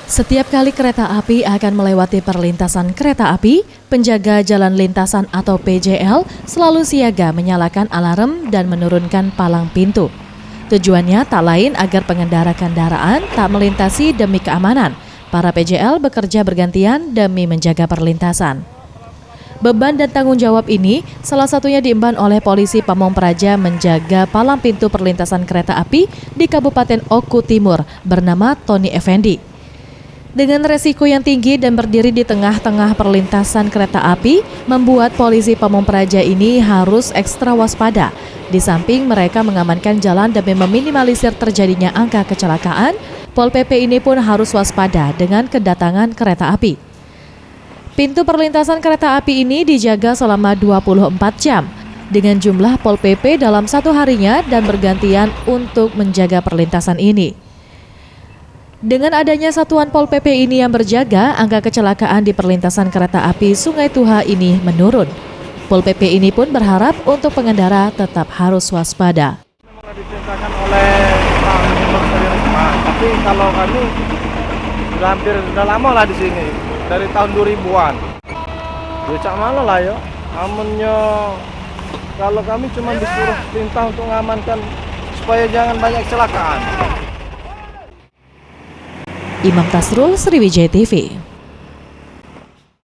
Setiap kali kereta api akan melewati perlintasan kereta api, penjaga jalan lintasan atau PJL selalu siaga menyalakan alarm dan menurunkan palang pintu. Tujuannya tak lain agar pengendara kendaraan tak melintasi demi keamanan. Para PJL bekerja bergantian demi menjaga perlintasan. Beban dan tanggung jawab ini salah satunya diemban oleh polisi Pamong Praja menjaga palang pintu perlintasan kereta api di Kabupaten Oku Timur bernama Tony Effendi. Dengan resiko yang tinggi dan berdiri di tengah-tengah perlintasan kereta api, membuat polisi Pamong Praja ini harus ekstra waspada. Di samping mereka mengamankan jalan demi meminimalisir terjadinya angka kecelakaan, Pol PP ini pun harus waspada dengan kedatangan kereta api. Pintu perlintasan kereta api ini dijaga selama 24 jam dengan jumlah Pol PP dalam satu harinya dan bergantian untuk menjaga perlintasan ini. Dengan adanya satuan Pol PP ini yang berjaga, angka kecelakaan di perlintasan kereta api Sungai Tuha ini menurun. Pol PP ini pun berharap untuk pengendara tetap harus waspada. Memang diperintahkan oleh Pak Gubernur dari Risma, tapi kalau kami sudah lama lah di sini, dari tahun 2000-an. Ya cak malah lah ya, amannya kalau kami cuma disuruh perintah untuk mengamankan supaya jangan banyak kecelakaan. Imam Tasrul, Sriwijaya TV.